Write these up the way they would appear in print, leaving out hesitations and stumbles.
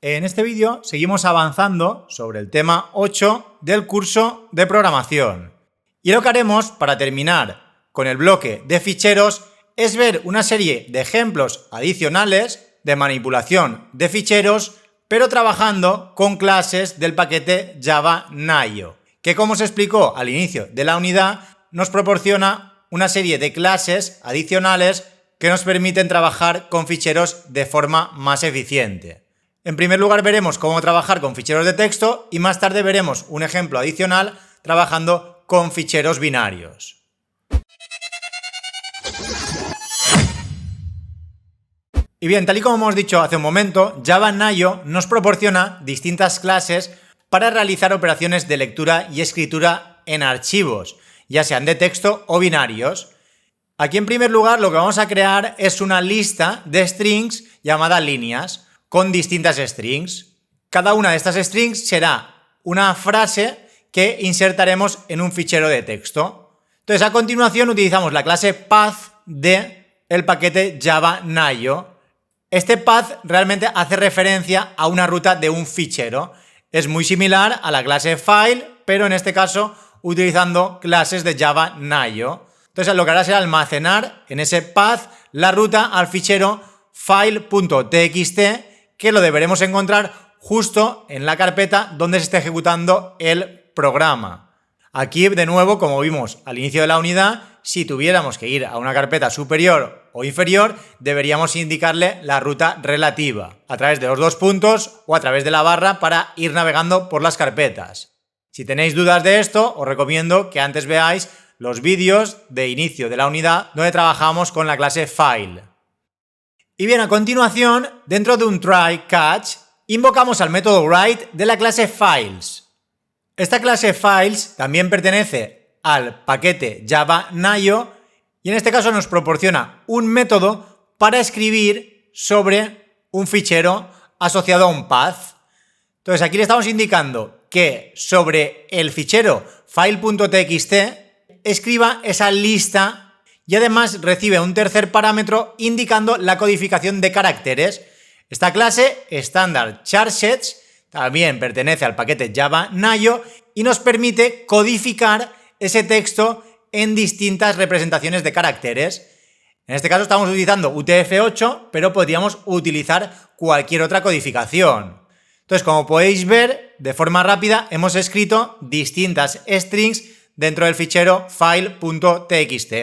En este vídeo seguimos avanzando sobre el tema 8 del curso de programación. Y lo que haremos para terminar con el bloque de ficheros es ver una serie de ejemplos adicionales de manipulación de ficheros, pero trabajando con clases del paquete Java Naio, que como se explicó al inicio de la unidad, nos proporciona una serie de clases adicionales que nos permiten trabajar con ficheros de forma más eficiente. En primer lugar veremos cómo trabajar con ficheros de texto y más tarde veremos un ejemplo adicional trabajando con ficheros binarios. Y bien, tal y como hemos dicho hace un momento, Java Naio nos proporciona distintas clases para realizar operaciones de lectura y escritura en archivos, ya sean de texto o binarios. Aquí en primer lugar lo que vamos a crear es una lista de strings llamada líneas, con distintas strings. Cada una de estas strings será una frase que insertaremos en un fichero de texto. Entonces, a continuación utilizamos la clase path del paquete Java Naio. Este path realmente hace referencia a una ruta de un fichero. Es muy similar a la clase file, pero en este caso utilizando clases de Java Naio. Entonces lo que hará será almacenar en ese path la ruta al fichero file.txt, que lo deberemos encontrar justo en la carpeta donde se esté ejecutando el programa. Aquí, de nuevo, como vimos al inicio de la unidad, si tuviéramos que ir a una carpeta superior o inferior, deberíamos indicarle la ruta relativa, a través de los dos puntos o a través de la barra para ir navegando por las carpetas. Si tenéis dudas de esto, os recomiendo que antes veáis los vídeos de inicio de la unidad donde trabajamos con la clase file. Y bien, a continuación, dentro de un try catch, invocamos al método write de la clase files. Esta clase files también pertenece al paquete Java Naio y en este caso nos proporciona un método para escribir sobre un fichero asociado a un path. Entonces aquí le estamos indicando que sobre el fichero file.txt escriba esa lista y además recibe un tercer parámetro indicando la codificación de caracteres. Esta clase, standard charSets, también pertenece al paquete Java Naio y nos permite codificar ese texto en distintas representaciones de caracteres. En este caso estamos utilizando UTF-8, pero podríamos utilizar cualquier otra codificación. Entonces, como podéis ver, de forma rápida hemos escrito distintas strings dentro del fichero file.txt.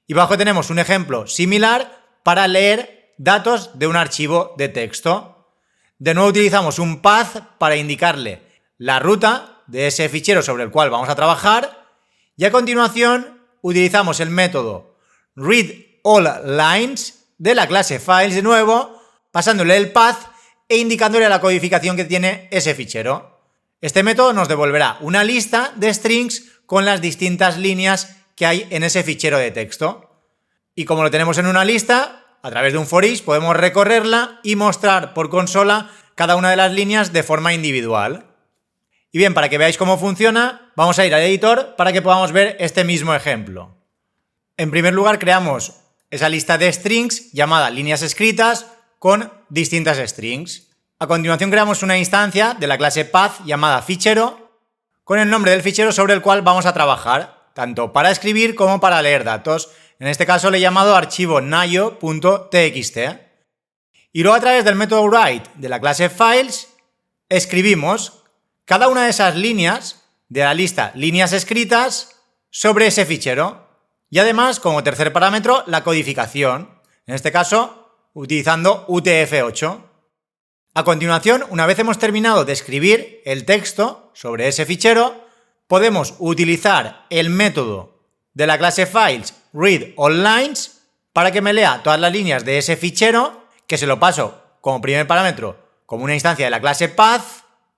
Y abajo tenemos un ejemplo similar para leer datos de un archivo de texto. De nuevo utilizamos un path para indicarle la ruta de ese fichero sobre el cual vamos a trabajar y a continuación utilizamos el método readAllLines de la clase files de nuevo, pasándole el path e indicándole la codificación que tiene ese fichero. Este método nos devolverá una lista de strings con las distintas líneas que hay en ese fichero de texto. Y como lo tenemos en una lista, a través de un for each podemos recorrerla y mostrar por consola cada una de las líneas de forma individual. Y bien, para que veáis cómo funciona, vamos a ir al editor para que podamos ver este mismo ejemplo. En primer lugar, creamos esa lista de strings llamada líneas escritas con distintas strings. A continuación creamos una instancia de la clase path llamada fichero con el nombre del fichero sobre el cual vamos a trabajar, tanto para escribir como para leer datos. En este caso le he llamado archivo naio.txt. Y luego a través del método write de la clase files escribimos cada una de esas líneas de la lista líneas escritas sobre ese fichero. Y además, como tercer parámetro, la codificación, en este caso utilizando UTF-8. A continuación, una vez hemos terminado de escribir el texto sobre ese fichero, podemos utilizar el método de la clase files readAllLines para que me lea todas las líneas de ese fichero, que se lo paso como primer parámetro como una instancia de la clase path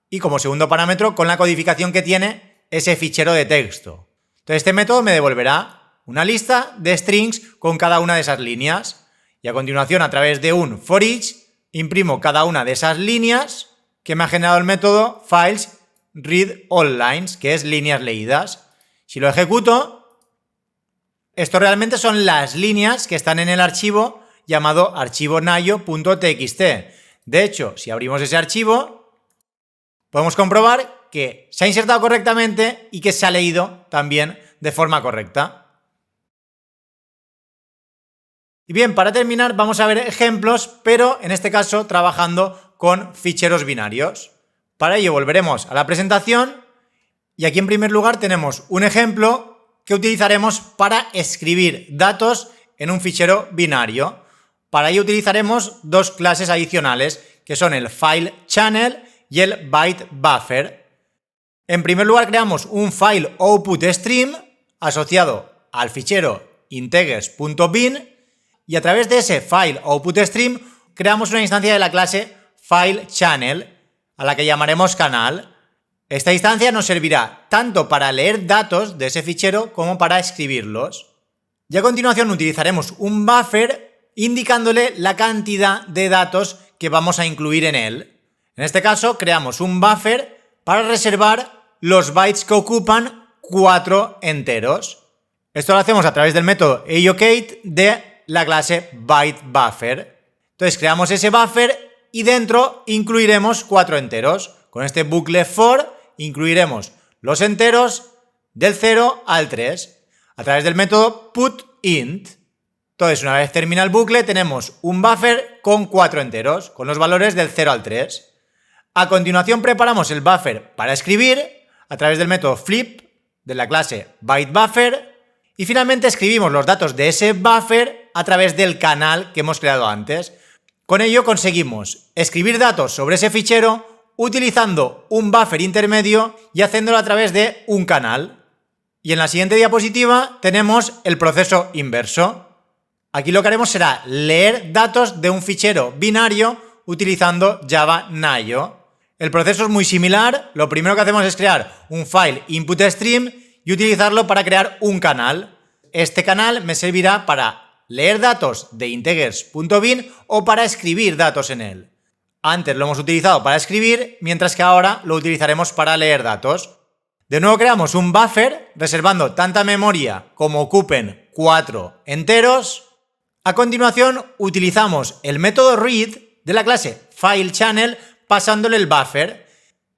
y como segundo parámetro con la codificación que tiene ese fichero de texto. Entonces este método me devolverá una lista de strings con cada una de esas líneas y a continuación a través de un for each imprimo cada una de esas líneas que me ha generado el método files readAllLines, que es líneas leídas. Si lo ejecuto, esto realmente son las líneas que están en el archivo llamado archivo naio.txt. De hecho, si abrimos ese archivo, podemos comprobar que se ha insertado correctamente y que se ha leído también de forma correcta. Y bien, para terminar vamos a ver ejemplos, pero en este caso trabajando con ficheros binarios. Para ello volveremos a la presentación y aquí en primer lugar tenemos un ejemplo que utilizaremos para escribir datos en un fichero binario. Para ello utilizaremos dos clases adicionales que son el file channel y el byte buffer. En primer lugar creamos un file output stream asociado al fichero integers.bin y a través de ese file output stream creamos una instancia de la clase file channel a la que llamaremos canal. Esta instancia nos servirá tanto para leer datos de ese fichero como para escribirlos. Y a continuación utilizaremos un buffer indicándole la cantidad de datos que vamos a incluir en él. En este caso creamos un buffer para reservar los bytes que ocupan 4 enteros. Esto lo hacemos a través del método allocate de la clase byteBuffer. Entonces creamos ese buffer y dentro incluiremos 4 enteros. Con este bucle for incluiremos los enteros del 0 al 3 a través del método putInt. Entonces, una vez termina el bucle, tenemos un buffer con 4 enteros, con los valores del 0 al 3. A continuación preparamos el buffer para escribir a través del método flip de la clase byteBuffer y finalmente escribimos los datos de ese buffer a través del canal que hemos creado antes. Con ello conseguimos escribir datos sobre ese fichero utilizando un buffer intermedio y haciéndolo a través de un canal. Y en la siguiente diapositiva tenemos el proceso inverso. Aquí lo que haremos será leer datos de un fichero binario utilizando Java Naio. El proceso es muy similar. Lo primero que hacemos es crear un file input stream y utilizarlo para crear un canal. Este canal me servirá para leer datos de integers.bin o para escribir datos en él. Antes lo hemos utilizado para escribir, mientras que ahora lo utilizaremos para leer datos. De nuevo creamos un buffer reservando tanta memoria como ocupen 4 enteros. A continuación utilizamos el método read de la clase fileChannel pasándole el buffer.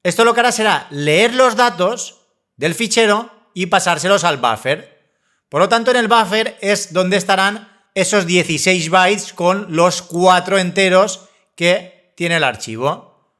Esto lo que hará será leer los datos del fichero y pasárselos al buffer. Por lo tanto, en el buffer es donde estarán esos 16 bytes con los 4 enteros que tiene el archivo.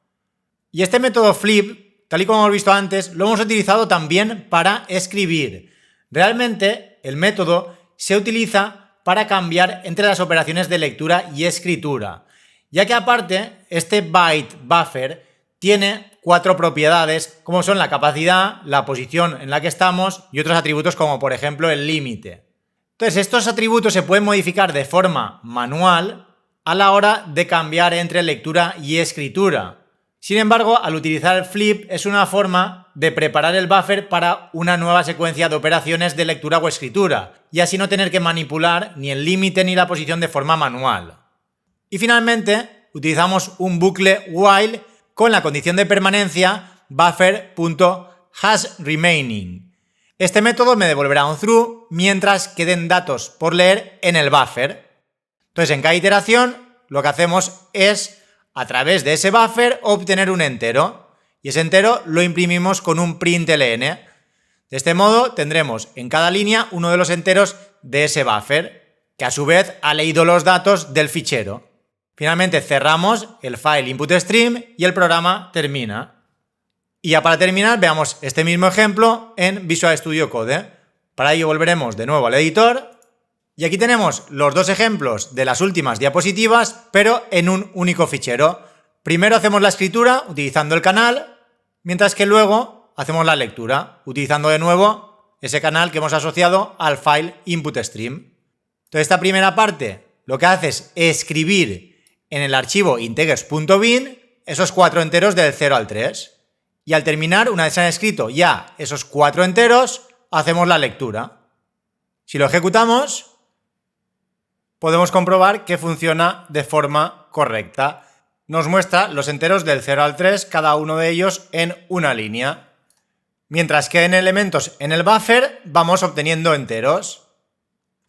Y este método flip, tal y como hemos visto antes, lo hemos utilizado también para escribir. Realmente el método se utiliza para cambiar entre las operaciones de lectura y escritura, ya que aparte este byte buffer tiene 4 propiedades como son la capacidad, la posición en la que estamos y otros atributos como por ejemplo el límite. Entonces estos atributos se pueden modificar de forma manual a la hora de cambiar entre lectura y escritura. Sin embargo, al utilizar el flip es una forma de preparar el buffer para una nueva secuencia de operaciones de lectura o escritura, y así no tener que manipular ni el límite ni la posición de forma manual. Y finalmente, utilizamos un bucle while con la condición de permanencia buffer.hasRemaining. Este método me devolverá un true mientras queden datos por leer en el buffer. Entonces, en cada iteración, lo que hacemos es a través de ese buffer obtener un entero y ese entero lo imprimimos con un println. De este modo tendremos en cada línea uno de los enteros de ese buffer que a su vez ha leído los datos del fichero. Finalmente cerramos el file input stream y el programa termina. Y ya para terminar veamos este mismo ejemplo en Visual Studio Code. Para ello volveremos de nuevo al editor. Y aquí tenemos los dos ejemplos de las últimas diapositivas, pero en un único fichero. Primero hacemos la escritura utilizando el canal, mientras que luego hacemos la lectura, utilizando de nuevo ese canal que hemos asociado al file input_stream. Entonces esta primera parte lo que hace es escribir en el archivo integers.bin esos 4 enteros del 0 al 3. Y al terminar, una vez se han escrito ya esos 4 enteros, hacemos la lectura. Si lo ejecutamos, podemos comprobar que funciona de forma correcta. Nos muestra los enteros del 0 al 3, cada uno de ellos en una línea. Mientras queden elementos en el buffer, vamos obteniendo enteros.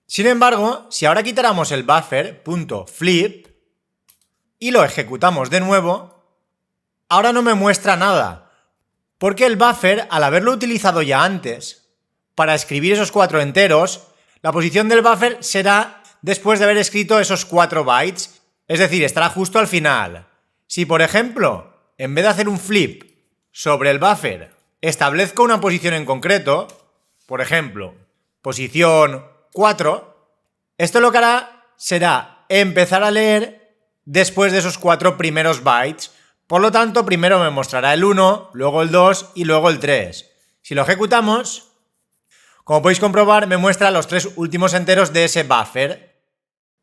Sin embargo, si ahora quitáramos el buffer.flip, y lo ejecutamos de nuevo, ahora no me muestra nada, porque el buffer, al haberlo utilizado ya antes para escribir esos 4 enteros, la posición del buffer será después de haber escrito esos 4 bytes, es decir, estará justo al final. Si, por ejemplo, en vez de hacer un flip sobre el buffer, establezco una posición en concreto, por ejemplo, posición 4, esto lo que hará será empezar a leer después de esos 4 primeros bytes. Por lo tanto, primero me mostrará el 1, luego el 2 y luego el 3. Si lo ejecutamos, como podéis comprobar, me muestra los 3 últimos enteros de ese buffer.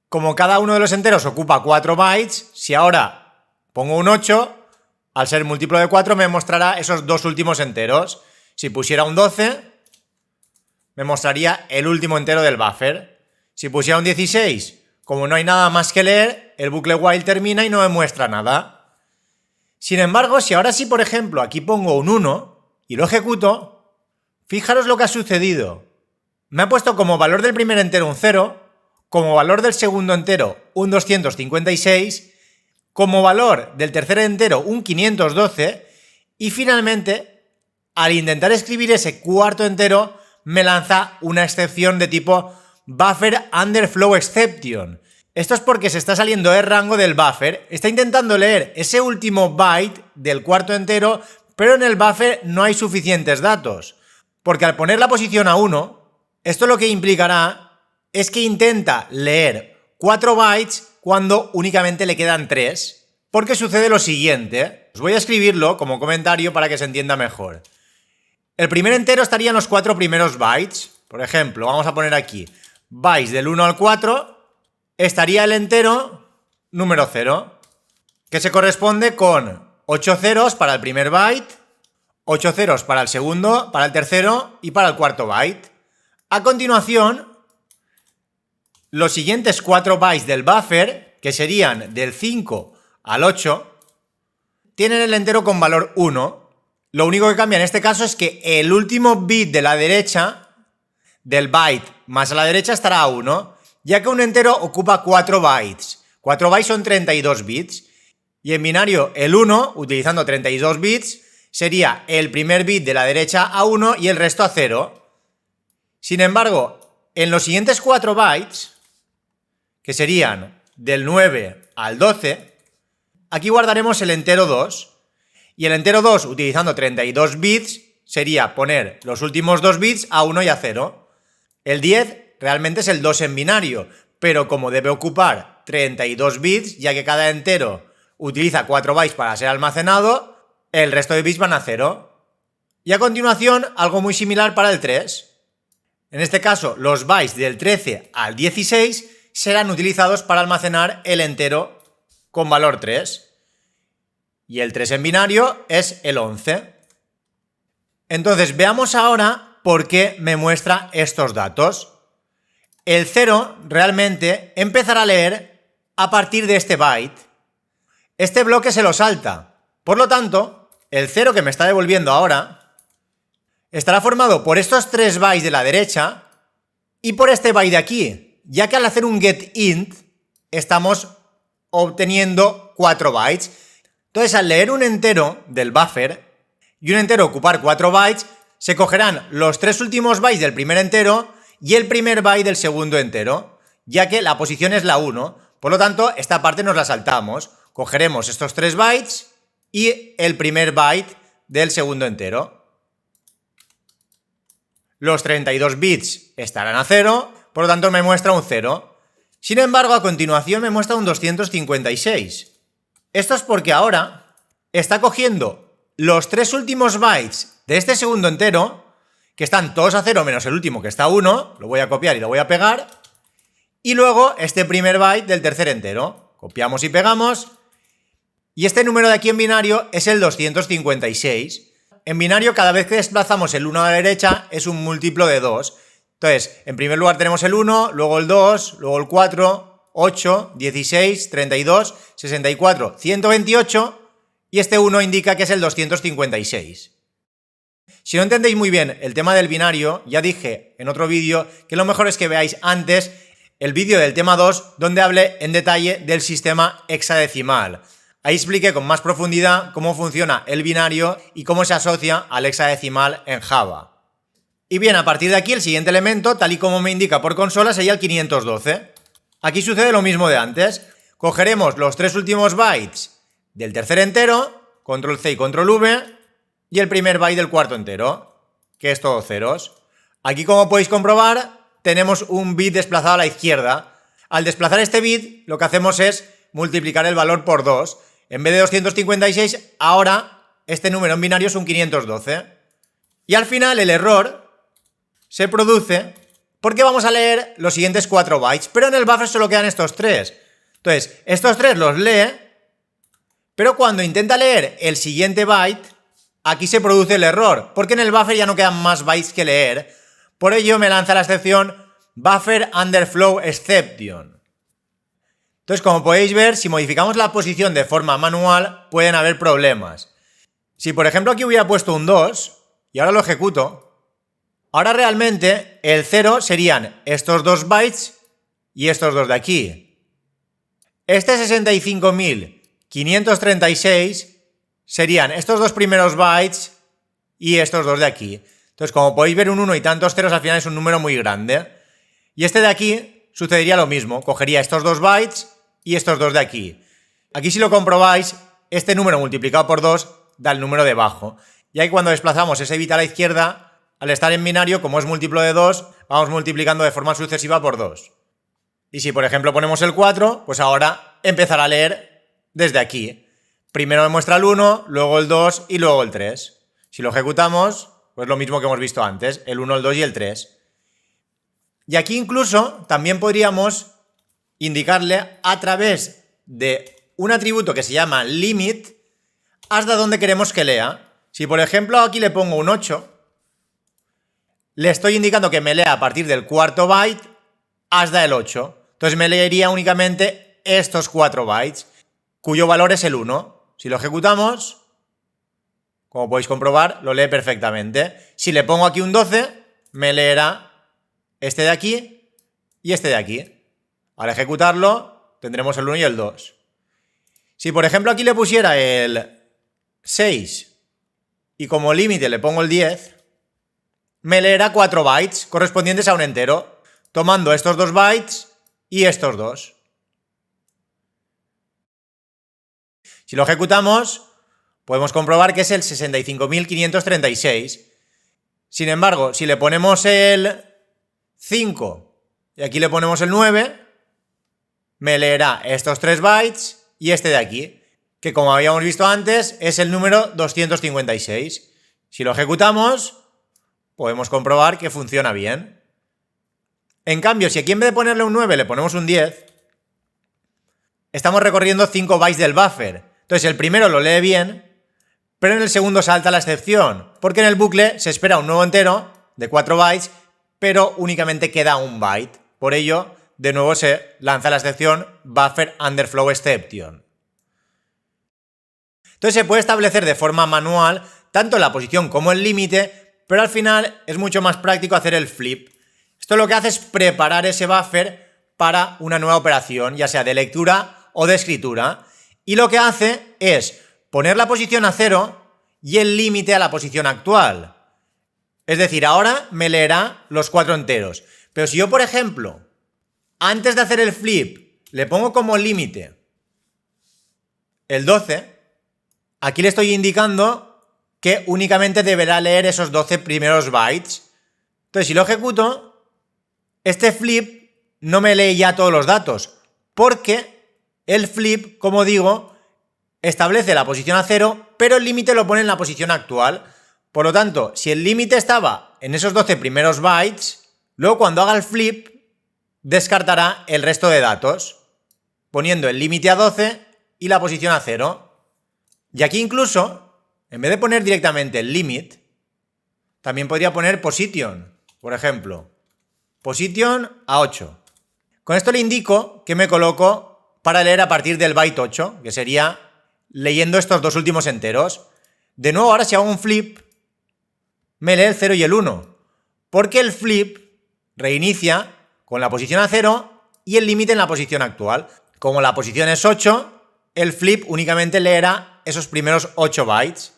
Como cada uno de los enteros ocupa 4 bytes, si ahora pongo un 8, al ser múltiplo de 4 me mostrará esos 2 últimos enteros. Si pusiera un 12, me mostraría el último entero del buffer. Si pusiera un 16, como no hay nada más que leer, el bucle while termina y no me muestra nada. Sin embargo, si ahora sí, por ejemplo, aquí pongo un 1 y lo ejecuto, fijaros lo que ha sucedido. Me ha puesto como valor del primer entero un 0, como valor del segundo entero un 256, como valor del tercer entero un 512 y finalmente, al intentar escribir ese cuarto entero, me lanza una excepción de tipo buffer underflow exception. Esto es porque se está saliendo de rango del buffer, está intentando leer ese último byte del cuarto entero, pero en el buffer no hay suficientes datos. Porque al poner la posición a 1, esto lo que implicará es que intenta leer 4 bytes cuando únicamente le quedan 3, porque sucede lo siguiente. Os voy a escribirlo como comentario para que se entienda mejor. El primer entero estaría en los 4 primeros bytes. Por ejemplo, vamos a poner aquí bytes del 1 al 4, estaría el entero número 0, que se corresponde con 8 ceros para el primer byte, 8 ceros para el segundo, para el tercero y para el cuarto byte. A continuación, los siguientes 4 bytes del buffer, que serían del 5 al 8, tienen el entero con valor 1. Lo único que cambia en este caso es que el último bit de la derecha del byte más a la derecha estará a 1, ya que un entero ocupa 4 bytes. 4 bytes son 32 bits. Y en binario, el 1, utilizando 32 bits, sería el primer bit de la derecha a 1 y el resto a 0. Sin embargo, en los siguientes 4 bytes, que serían del 9 al 12, aquí guardaremos el entero 2. Y el entero 2, utilizando 32 bits, sería poner los últimos 2 bits a 1 y a 0. El 10 realmente es el 2 en binario, pero como debe ocupar 32 bits, ya que cada entero utiliza 4 bytes para ser almacenado, el resto de bits van a 0. Y a continuación, algo muy similar para el 3. En este caso, los bytes del 13 al 16 serán utilizados para almacenar el entero con valor 3. Y el 3 en binario es el 11. Entonces, veamos ahora por qué me muestra estos datos. El 0 realmente empezará a leer a partir de este byte. Este bloque se lo salta. Por lo tanto, el 0 que me está devolviendo ahora estará formado por estos 3 bytes de la derecha y por este byte de aquí, ya que al hacer un getInt estamos obteniendo 4 bytes. Entonces, al leer un entero del buffer y un entero ocupar 4 bytes, se cogerán los 3 últimos bytes del primer entero y el primer byte del segundo entero, ya que la posición es la 1. Por lo tanto, esta parte nos la saltamos. Cogeremos estos 3 bytes y el primer byte del segundo entero. Los 32 bits estarán a 0, por lo tanto me muestra un 0. Sin embargo, a continuación me muestra un 256. Esto es porque ahora está cogiendo los 3 últimos bytes de este segundo entero, que están todos a 0 menos el último que está a 1, lo voy a copiar y lo voy a pegar, y luego este primer byte del tercer entero. Copiamos y pegamos, y este número de aquí en binario es el 256. En binario, cada vez que desplazamos el 1 a la derecha es un múltiplo de 2. Entonces, en primer lugar tenemos el 1, luego el 2, luego el 4, 8, 16, 32, 64, 128 y este 1 indica que es el 256. Si no entendéis muy bien el tema del binario, ya dije en otro vídeo que lo mejor es que veáis antes el vídeo del tema 2 donde hablé en detalle del sistema hexadecimal. Ahí expliqué con más profundidad cómo funciona el binario y cómo se asocia al hexadecimal en Java. Y bien, a partir de aquí el siguiente elemento, tal y como me indica por consola, sería el 512. Aquí sucede lo mismo de antes. Cogeremos los 3 últimos bytes del tercer entero, control C y control V, y el primer byte del cuarto entero, que es todo ceros. Aquí, como podéis comprobar, tenemos un bit desplazado a la izquierda. Al desplazar este bit, lo que hacemos es multiplicar el valor por 2. En vez de 256, ahora este número en binario es un 512. Y al final el error se produce porque vamos a leer los siguientes 4 bytes, pero en el buffer solo quedan estos 3. Entonces, estos 3 los lee, pero cuando intenta leer el siguiente byte, aquí se produce el error, porque en el buffer ya no quedan más bytes que leer. Por ello me lanza la excepción buffer underflow exception. Entonces, como podéis ver, si modificamos la posición de forma manual, pueden haber problemas. Si por ejemplo aquí hubiera puesto un 2 y ahora lo ejecuto, ahora realmente el 0 serían estos 2 bytes y estos 2 de aquí. Este 65.536 serían estos 2 primeros bytes y estos 2 de aquí. Entonces, como podéis ver, un 1 y tantos ceros al final es un número muy grande. Y este de aquí sucedería lo mismo. Cogería estos 2 bytes y estos 2 de aquí. Aquí, si lo comprobáis, este número multiplicado por 2 da el número debajo. Y ahí, cuando desplazamos ese bit a la izquierda, al estar en binario, como es múltiplo de 2, vamos multiplicando de forma sucesiva por 2. Y si, por ejemplo, ponemos el 4, pues ahora empezará a leer desde aquí. Primero me muestra el 1, luego el 2 y luego el 3. Si lo ejecutamos, pues lo mismo que hemos visto antes, el 1, el 2 y el 3. Y aquí incluso también podríamos indicarle a través de un atributo que se llama limit hasta dónde queremos que lea. Si por ejemplo aquí le pongo un 8, le estoy indicando que me lea a partir del cuarto byte hasta el 8. Entonces me leería únicamente estos 4 bytes, cuyo valor es el 1. Si lo ejecutamos, como podéis comprobar, lo lee perfectamente. Si le pongo aquí un 12, me leerá este de aquí y este de aquí. Al ejecutarlo, tendremos el 1 y el 2. Si por ejemplo aquí le pusiera el 6 y como límite le pongo el 10, me leerá 4 bytes correspondientes a un entero, tomando estos 2 bytes y estos 2. Si lo ejecutamos, podemos comprobar que es el 65.536. Sin embargo, si le ponemos el 5 y aquí le ponemos el 9, me leerá estos 3 bytes y este de aquí, que como habíamos visto antes es el número 256. Si lo ejecutamos, podemos comprobar que funciona bien. En cambio, si aquí en vez de ponerle un 9 le ponemos un 10, estamos recorriendo 5 bytes del buffer. Entonces el primero lo lee bien, pero en el segundo salta la excepción, porque en el bucle se espera un nuevo entero de 4 bytes, pero únicamente queda un byte. Por ello, de nuevo se lanza la excepción buffer underflow exception. Entonces se puede establecer de forma manual tanto la posición como el límite, pero al final es mucho más práctico hacer el flip. Esto lo que hace es preparar ese buffer para una nueva operación, ya sea de lectura o de escritura, y lo que hace es poner la posición a 0 y el límite a la posición actual. Es decir, ahora me leerá los 4 enteros. Pero si yo, por ejemplo, antes de hacer el flip, le pongo como límite el 12, aquí le estoy indicando que únicamente deberá leer esos 12 primeros bytes. Entonces, si lo ejecuto, este flip no me lee ya todos los datos, porque el flip, como digo, establece la posición a 0, pero el límite lo pone en la posición actual. Por lo tanto, si el límite estaba en esos 12 primeros bytes, luego cuando haga el flip, descartará el resto de datos, poniendo el límite a 12 y la posición a 0. Y aquí incluso, en vez de poner directamente el limit, también podría poner position, por ejemplo. Position a 8. Con esto le indico que me coloco para leer a partir del byte 8, que sería leyendo estos 2 últimos enteros. De nuevo, ahora si hago un flip, me lee el 0 y el 1, porque el flip reinicia con la posición a 0 y el límite en la posición actual. Como la posición es 8, el flip únicamente leerá esos primeros 8 bytes.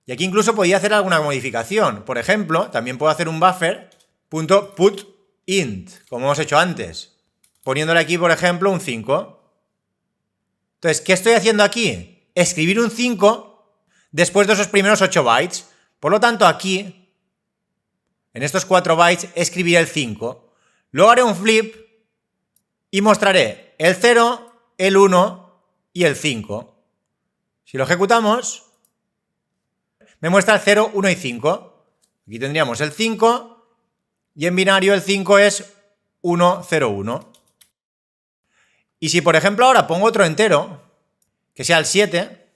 Y aquí incluso podía hacer alguna modificación. Por ejemplo, también puedo hacer un buffer.putInt, como hemos hecho antes, poniéndole aquí, por ejemplo, un 5. Entonces, ¿qué estoy haciendo aquí? Escribir un 5 después de esos primeros 8 bytes. Por lo tanto, aquí, en estos 4 bytes, escribiré el 5. Luego haré un flip y mostraré el 0, el 1 y el 5. Si lo ejecutamos, me muestra el 0, 1 y 5. Aquí tendríamos el 5 y en binario el 5 es 1, 0, 1. Y si, por ejemplo, ahora pongo otro entero, que sea el 7,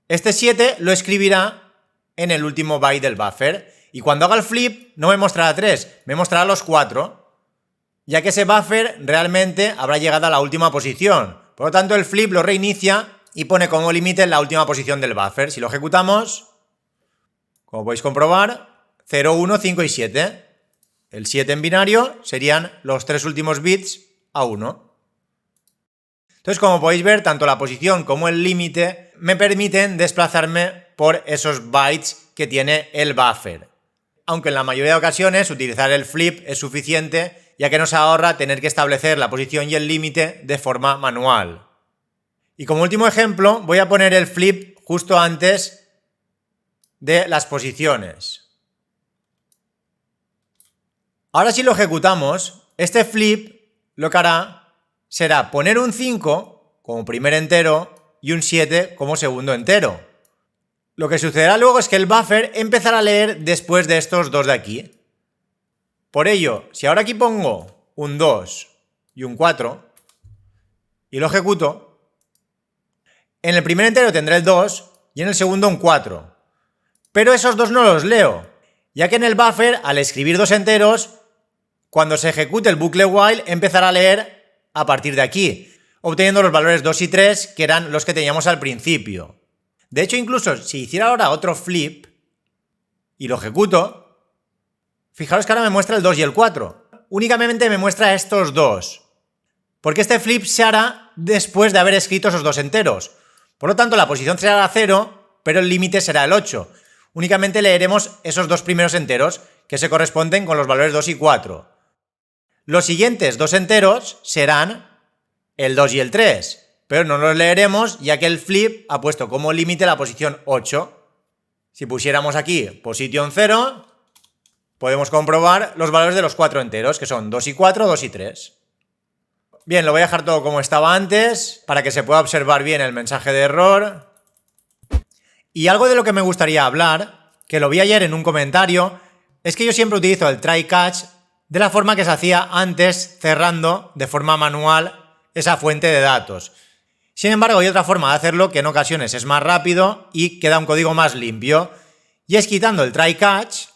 este 7 lo escribirá en el último byte del buffer. Y cuando haga el flip, no me mostrará 3, me mostrará los 4, ya que ese buffer realmente habrá llegado a la última posición. Por lo tanto, el flip lo reinicia y pone como límite la última posición del buffer. Si lo ejecutamos, como podéis comprobar, 0, 1, 5 y 7. El 7 en binario serían los 3 últimos bits a 1. Entonces, como podéis ver, tanto la posición como el límite me permiten desplazarme por esos bytes que tiene el buffer. Aunque en la mayoría de ocasiones utilizar el flip es suficiente, ya que nos ahorra tener que establecer la posición y el límite de forma manual. Y como último ejemplo, voy a poner el flip justo antes de las posiciones. Ahora si lo ejecutamos, este flip lo que hará será poner un 5 como primer entero y un 7 como segundo entero. Lo que sucederá luego es que el buffer empezará a leer después de estos dos de aquí. Por ello, si ahora aquí pongo un 2 y un 4 y lo ejecuto, en el primer entero tendré el 2 y en el segundo un 4. Pero esos dos no los leo, ya que en el buffer, al escribir dos enteros, cuando se ejecute el bucle while, empezará a leer a partir de aquí, obteniendo los valores 2 y 3, que eran los que teníamos al principio. De hecho, incluso si hiciera ahora otro flip y lo ejecuto, fijaros que ahora me muestra el 2 y el 4. Únicamente me muestra estos dos, porque este flip se hará después de haber escrito esos dos enteros. Por lo tanto, la posición será 0, pero el límite será el 8. Únicamente leeremos esos dos primeros enteros, que se corresponden con los valores 2 y 4. Los siguientes dos enteros serán el 2 y el 3, pero no los leeremos ya que el flip ha puesto como límite la posición 8. Si pusiéramos aquí posición 0, podemos comprobar los valores de los 4 enteros, que son 2 y 4, 2 y 3. Bien, lo voy a dejar todo como estaba antes, para que se pueda observar bien el mensaje de error. Y algo de lo que me gustaría hablar, que lo vi ayer en un comentario, es que yo siempre utilizo el try catch de la forma que se hacía antes, cerrando de forma manual esa fuente de datos. Sin embargo, hay otra forma de hacerlo que en ocasiones es más rápido y queda un código más limpio, y es quitando el try catch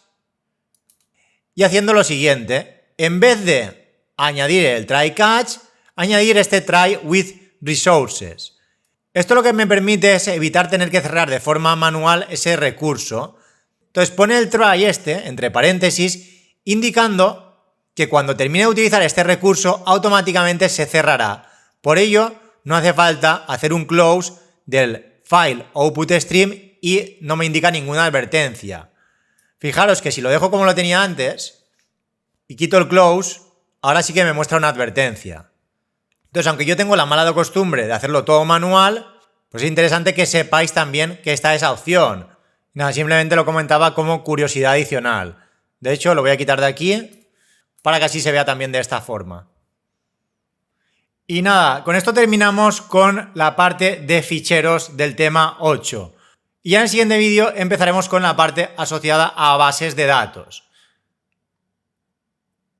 y haciendo lo siguiente: en vez de añadir el try catch, añadir este try with resources. Esto lo que me permite es evitar tener que cerrar de forma manual ese recurso. Entonces pone el try entre paréntesis, indicando que cuando termine de utilizar este recurso automáticamente se cerrará. Por ello, no hace falta hacer un close del file output stream y no me indica ninguna advertencia. Fijaros que si lo dejo como lo tenía antes y quito el close, ahora sí que me muestra una advertencia. Entonces, aunque yo tengo la mala costumbre de hacerlo todo manual, pues es interesante que sepáis también que está esa opción. Nada, simplemente lo comentaba como curiosidad adicional. De hecho, lo voy a quitar de aquí para que así se vea también de esta forma. Y nada, con esto terminamos con la parte de ficheros del tema 8. Y ya en el siguiente vídeo empezaremos con la parte asociada a bases de datos.